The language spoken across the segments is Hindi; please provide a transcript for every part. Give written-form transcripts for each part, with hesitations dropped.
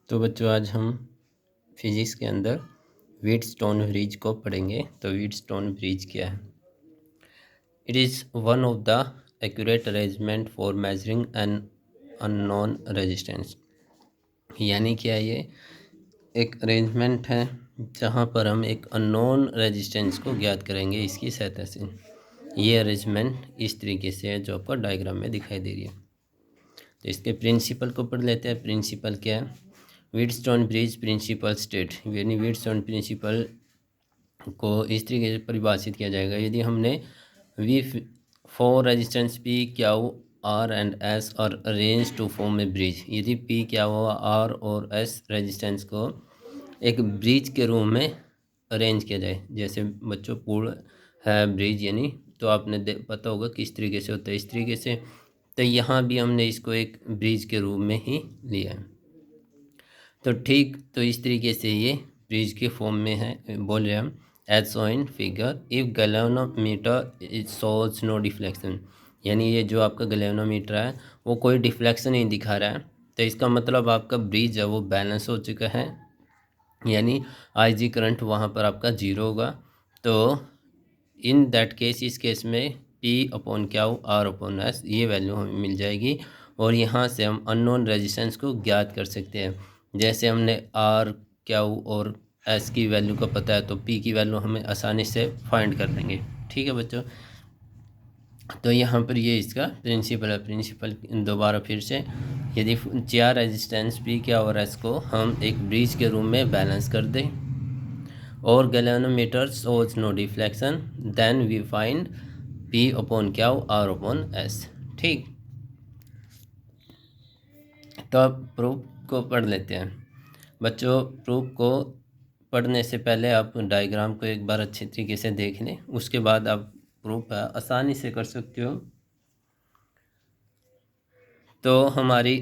तो बच्चों आज हम फिजिक्स के अंदर व्हीटस्टोन ब्रिज को पढ़ेंगे। तो व्हीटस्टोन ब्रिज क्या है? It is one of the accurate arrangement for measuring an unknown resistance. यानी क्या, ये एक अरेंजमेंट है जहाँ पर हम एक अननोन रेजिस्टेंस को ज्ञात करेंगे इसकी सहायता से। ये अरेंजमेंट इस तरीके से है जो आपको डायग्राम में दिखाई दे रही है। तो इसके प्रिंसिपल को पढ़ लेते हैं। प्रिंसिपल क्या है? व्हीटस्टोन ब्रिज प्रिंसिपल स्टेट, यानी व्हीटस्टोन प्रिंसिपल को इस तरीके से परिभाषित किया जाएगा। यदि हमने we four resistance P Q R and S और arrange to form a bridge, यदि पी क्यू आर और एस रेजिस्टेंस को एक ब्रिज के रूप में अरेंज किया जाए, जैसे बच्चों पुल है ब्रिज, यानी तो आपने पता होगा किस तरीके से होता है, इस तरीके से। तो यहाँ भी हमने इसको एक ब्रिज के रूप में ही लिया है। तो ठीक, तो इस तरीके से ये ब्रिज के फॉर्म में है। बोल रहे हैं हम as shown in figure if galvanometer shows no deflection, यानी ये जो आपका गैल्वेनोमीटर है वो कोई डिफ्लेक्शन नहीं दिखा रहा है, तो इसका मतलब आपका ब्रिज है वो बैलेंस हो चुका है, यानी आई जी करंट वहाँ पर आपका जीरो होगा। तो इन दैट केस, इस केस में P upon Q R upon S ये वैल्यू हमें मिल जाएगी, और यहाँ से हम अननोन रेजिस्टेंस को ज्ञात कर सकते हैं। जैसे हमने आर क्यू और एस की वैल्यू का पता है, तो P की वैल्यू हमें आसानी से फाइंड कर लेंगे। ठीक है बच्चों, तो यहाँ पर ये इसका प्रिंसिपल है। प्रिंसिपल दोबारा फिर से, यदि चार रेजिस्टेंस P क्यू और एस को हम एक ब्रिज के रूप में बैलेंस कर दें और galvanometer shows no deflection, then we find P upon Q R upon S. ठीक, तो अब प्रूफ को पढ़ लेते हैं। बच्चों प्रूफ को पढ़ने से पहले आप डायग्राम को एक बार अच्छी तरीके से देख लें, उसके बाद आप प्रूफ आसानी से कर सकते हो। तो हमारी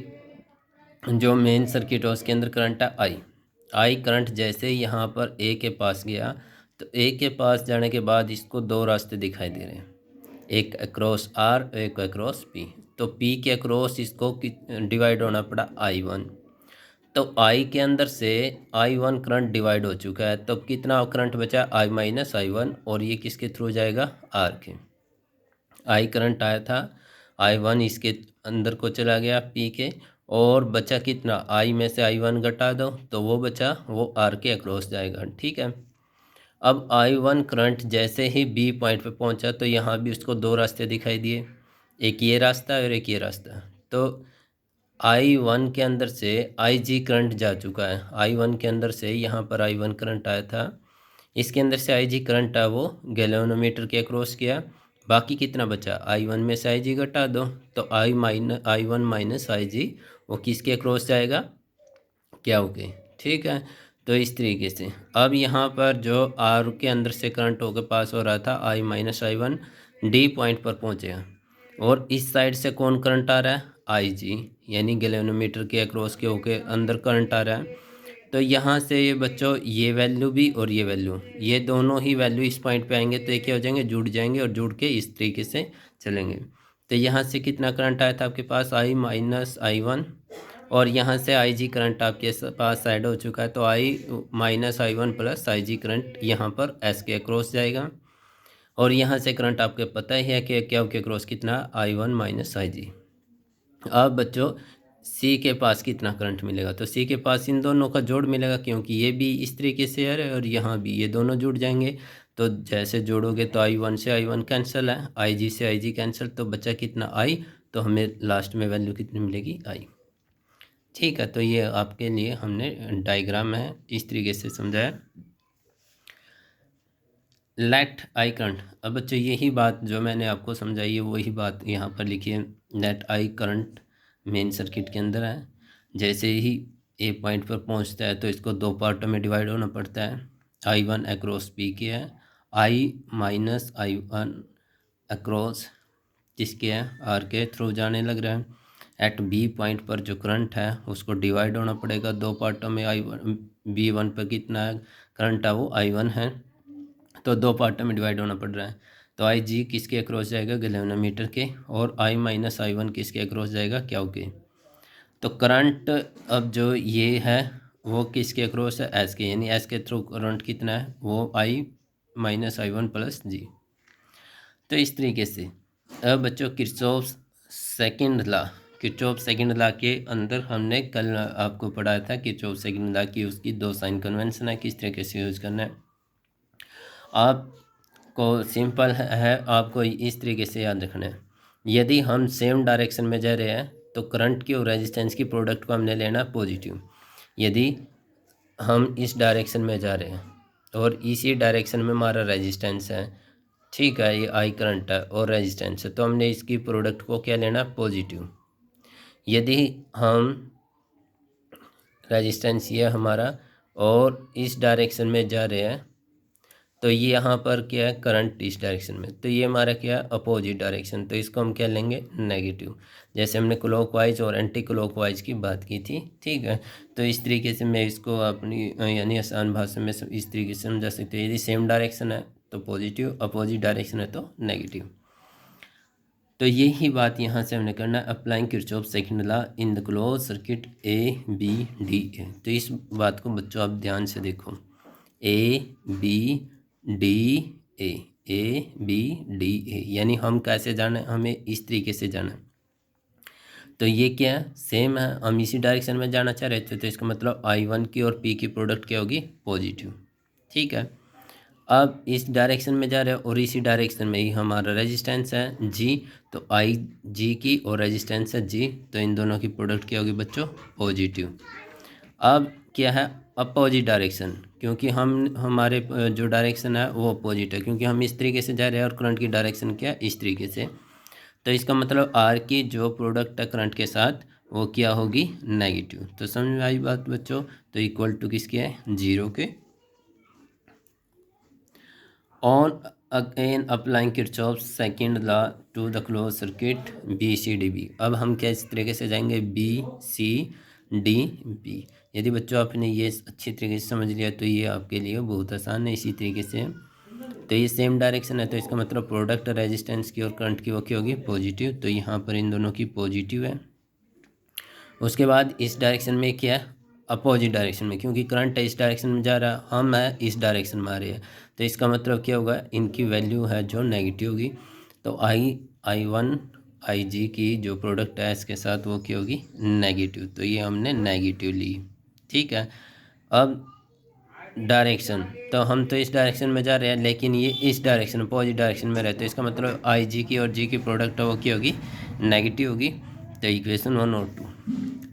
जो मेन सर्किट है उसके अंदर करंट है आई करंट जैसे यहाँ पर ए के पास गया, तो ए के पास जाने के बाद इसको दो रास्ते दिखाई दे रहे हैं, एक अक्रॉस आर एक अक्रॉस पी। तो पी के अक्रॉस इसको डिवाइड होना पड़ा I1, तो आई के अंदर से I1 करंट डिवाइड हो चुका है, तो कितना करंट बचा I माइनस I1, और ये किसके थ्रू जाएगा? आर के। आई करंट आया था, I1 इसके अंदर को चला गया पी के, और बचा कितना? आई में से I1 घटा दो तो वो बचा, वो आर के अक्रॉस जाएगा। ठीक है, अब I1 करंट जैसे ही बी पॉइंट पे पहुंचा, तो यहाँ भी उसको दो रास्ते दिखाई दिए, एक ये रास्ता और एक ये रास्ता। तो I1 के अंदर से IG करंट जा चुका है, I1 के अंदर से यहाँ पर I1 करंट आया था, इसके अंदर से IG करंट आया वो गैल्वेनोमीटर के अक्रॉस किया, बाकी कितना बचा? I1 में से IG घटा दो, तो I1 माइनस IG वो किसके अक्रॉस जाएगा? क्या हो गए? ठीक है, तो इस तरीके से अब यहाँ पर जो आर के अंदर से करंट होकर पास हो रहा था I minus I1 D point पर पहुँचेगा, और इस साइड से कौन करंट आ रहा है? IG, यानी गैल्वेनोमीटर के अक्रॉस के होके अंदर करंट आ रहा है। तो यहाँ से ये बच्चों ये वैल्यू भी और ये वैल्यू, ये दोनों ही वैल्यू इस पॉइंट पे आएंगे, तो ये क्या हो जाएंगे? जुड़ जाएंगे, और जुड़ के इस तरीके से चलेंगे। तो यहाँ से कितना करंट आया था आपके पास? I माइनस I1, और यहाँ से IG करंट आपके पास साइड हो चुका है, तो I minus I1 plus IG current यहाँ पर S के अक्रॉस जाएगा, और यहाँ से करंट आपको पता ही है कि क्या के अक्रॉस कितना? I1 minus IG। अब बच्चों C के पास कितना करंट मिलेगा? तो C के पास इन दोनों का जोड़ मिलेगा, क्योंकि ये भी इस तरीके से है और यहाँ भी ये दोनों जुड़ जाएंगे। तो जैसे जोड़ोगे तो I1 से I1 कैंसिल है, IG से IG कैंसिल, तो बचा कितना? I। तो हमें लास्ट में वैल्यू कितनी मिलेगी? I। ठीक है, तो ये आपके लिए हमने डायग्राम है इस तरीके से समझाया। लेट आई करंट, अब बच्चों यही बात जो मैंने आपको समझाई है वही बात यहाँ पर लिखी है। Let I current main circuit के अंदर है, जैसे ही ए पॉइंट पर पहुँचता है तो इसको दो पार्टों में डिवाइड होना पड़ता है। I1 अक्रॉस पी के है, I माइनस I1 अक्रॉस किसके है? आर के थ्रू जाने लग रहा है। एट बी पॉइंट पर जो करंट है उसको डिवाइड होना पड़ेगा दो पार्टों में। I1 B1 पर कितना है करंट है? वो I1 है, तो दो पार्टों में डिवाइड होना पड़ रहा है। तो IG किसके अक्रॉस जाएगा? गैल्वेनोमीटर के, और I माइनस I1 किसके अक्रॉस जाएगा? क्यू के। तो करंट अब जो ये है वो किसके अक्रॉस है, एस के, यानी एस के थ्रू करंट कितना है वो आई माइनस आई वन प्लस जी। तो इस तरीके से अब बच्चों किरचॉफ सेकंड लॉ के अंदर हमने कल आपको पढ़ाया था किरचॉफ सेकंड लॉ की उसकी दो साइन कन्वेंशन है, किस तरीके से यूज़ करना है। आपको सिंपल है, आपको इस तरीके से याद रखना है। यदि हम सेम डायरेक्शन में जा रहे हैं तो करंट की और रेजिस्टेंस की प्रोडक्ट को हमने लेना पॉजिटिव। यदि हम इस डायरेक्शन में जा रहे हैं और इसी डायरेक्शन में हमारा रेजिस्टेंस है, ठीक है, ये आई करंट है और रेजिस्टेंस है, तो हमने इसकी प्रोडक्ट को क्या लेना, पॉजिटिव। यदि हम रेजिस्टेंस ये हमारा और इस डायरेक्शन में जा रहे हैं तो ये यहाँ पर क्या है, करंट इस डायरेक्शन में, तो ये हमारा क्या है, अपोजिट डायरेक्शन, तो इसको हम क्या लेंगे, नेगेटिव। जैसे हमने क्लॉकवाइज और एंटी क्लॉकवाइज की बात की थी, ठीक है। तो इस तरीके से मैं इसको अपनी यानी आसान भाषा में इस तरीके से समझा सकते हैं। यदि सेम डायरेक्शन है तो पॉजिटिव, अपोजिट डायरेक्शन है तो नेगेटिव। तो यही बात यहाँ से हमने करना है, applying Kirchhoff second law in the close circuit A B D A. तो इस बात को बच्चों आप ध्यान से देखो, A B D A B D A, यानी हम कैसे जाना है, हमें इस तरीके से जाना है। तो ये क्या है, सेम है, हम इसी डायरेक्शन में जाना चाह रहे थे, तो इसका मतलब I1 की और P की प्रोडक्ट क्या होगी, पॉजिटिव, ठीक है। अब इस डायरेक्शन में जा रहे हैं और इसी डायरेक्शन में ही हमारा रेजिस्टेंस है जी, तो आई जी की और रेजिस्टेंस है जी, तो इन दोनों की प्रोडक्ट क्या होगी बच्चों, पॉजिटिव। अब क्या है, अपोजिट डायरेक्शन, क्योंकि हमारे जो डायरेक्शन है वो अपोजिट है, क्योंकि हम इस तरीके से जा रहे हैं और करंट की डायरेक्शन क्या है, इस तरीके से। तो इसका मतलब आर की जो प्रोडक्ट है करंट के साथ वो क्या होगी, नेगेटिव। तो समझ में आई बात बच्चों। तो इक्वल टू किसके है, जीरो के। On again applying Kirchhoff second law to the close circuit B C D B. अब हम क्या इस तरीके से जाएंगे, बी सी डी बी। यदि बच्चों आपने ये अच्छी तरीके से समझ लिया तो ये आपके लिए बहुत आसान है। इसी तरीके से तो ये सेम डायरेक्शन है, तो इसका मतलब प्रोडक्ट रेजिस्टेंस की और करंट की वो क्या होगी, पॉजिटिव। तो यहाँ पर इन दोनों की पॉजिटिव है। उसके बाद इस डायरेक्शन में क्या है, अपोजिट डायरेक्शन में, क्योंकि करंट है इस डायरेक्शन में जा रहा है, हम है इस डायरेक्शन में आ रहे हैं, तो इसका मतलब क्या होगा, इनकी वैल्यू है जो नेगेटिव होगी। तो I1 IG की जो प्रोडक्ट है इसके साथ वो क्या होगी, नेगेटिव। तो ये हमने नेगेटिव ली, ठीक है। अब डायरेक्शन, तो हम तो इस डायरेक्शन में जा रहे हैं लेकिन ये इस डायरेक्शन अपोजिट डायरेक्शन में रहते हैं, इसका मतलब IG की और जी की प्रोडक्ट है वो क्या होगी, नेगेटिव होगी। तो इक्वेशन 1 और 2।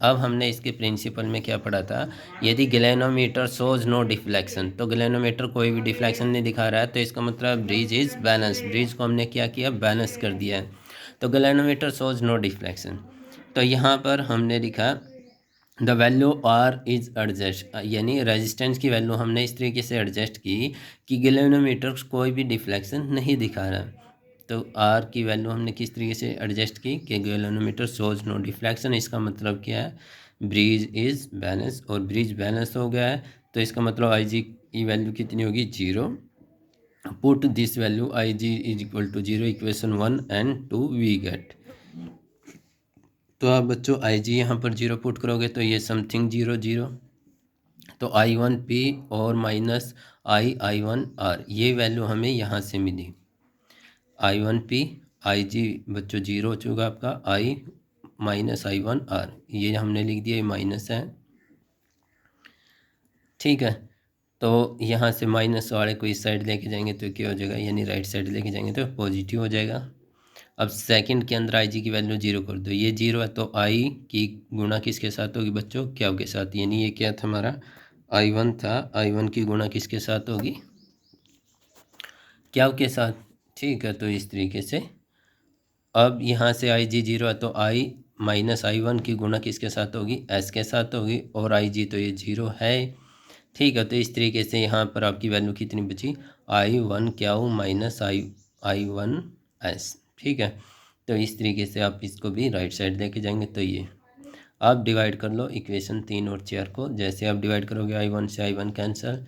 अब हमने इसके प्रिंसिपल में क्या पढ़ा था, यदि गैल्वेनोमीटर शोज नो डिफ्लेक्शन, तो गैल्वेनोमीटर कोई भी डिफ्लेक्शन नहीं दिखा रहा है, तो इसका मतलब ब्रिज इज बैलेंस, ब्रिज को हमने क्या किया, बैलेंस कर दिया है। तो गैल्वेनोमीटर शोज नो डिफ्लेक्शन, तो यहाँ पर हमने लिखा the value R is adjust, यानी रेजिस्टेंस की वैल्यू हमने इस तरीके से एडजस्ट की कि गैल्वेनोमीटर कोई भी डिफ्लेक्शन नहीं दिखा रहा। तो आर की वैल्यू हमने किस तरीके से एडजस्ट की कि गैल्वेनोमीटर शोज नो डिफ्लेक्शन, इसका मतलब क्या है, ब्रिज इज बैलेंस, और ब्रिज बैलेंस हो गया है, तो इसका मतलब आई जी की वैल्यू कितनी होगी, zero. Put this value I g is equal to zero, equation 1 and 2 we get. तो आप बच्चों आई जी यहाँ पर जीरो पुट करोगे तो ये समथिंग जीरो जीरो, तो I1P और माइनस I1R, ये वैल्यू हमें यहाँ से मिली। I1P IG बच्चों जीरो हो चुका आपका, I माइनस I1R, ये हमने लिख दिया, ये माइनस है, ठीक है। तो यहाँ से माइनस वाले को इस साइड लेके जाएंगे तो क्या हो जाएगा, यानी राइट साइड लेके जाएंगे तो पॉजिटिव हो जाएगा। अब सेकंड के अंदर IG की वैल्यू जीरो कर दो, ये जीरो है तो I की गुणा किसके साथ होगी बच्चों, क्या के साथ, यानी ये क्या था हमारा I1 था, I1 की गुणा किसके साथ होगी, क्या के साथ, ठीक है। तो इस तरीके से अब यहाँ से IG जीरो है तो I माइनस I1 की गुणा किसके साथ होगी, S के साथ होगी, और IG तो ये जीरो है, ठीक है। तो इस तरीके से यहाँ पर आपकी वैल्यू कितनी बची, I1 क्या हो माइनस I1 S, ठीक है। तो इस तरीके से आप इसको भी राइट साइड लेके जाएंगे, तो ये आप डिवाइड कर लो इक्वेशन 3 और 4 को। जैसे आप डिवाइड करोगे I1 से I1 cancel,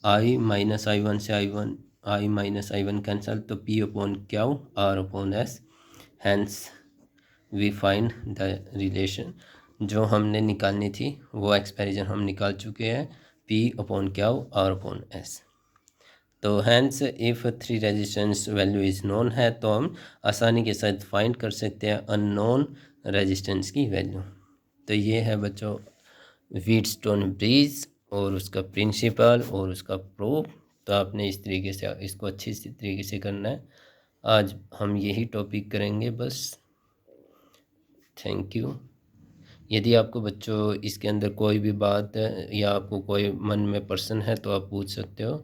I minus I1 से I माइनस I1 कैंसिल, तो P अपॉन Q R अपॉन S, hence we find the relation जो हमने निकालनी थी वो एक्सपेरिजन हम निकाल चुके हैं, P/Q R/S। तो hence if 3 resistance value is known है तो हम आसानी के साथ फाइंड कर सकते हैं अननोन रेजिस्टेंस की वैल्यू। तो ये है बच्चों व्हीटस्टोन ब्रिज और उसका प्रिंसिपल और उसका प्रूफ। तो आपने इस तरीके से इसको अच्छी तरीके से करना है। आज हम यही टॉपिक करेंगे बस। Thank you. यदि आपको बच्चों इसके अंदर कोई भी बात है या आपको कोई मन में प्रश्न है तो आप पूछ सकते हो।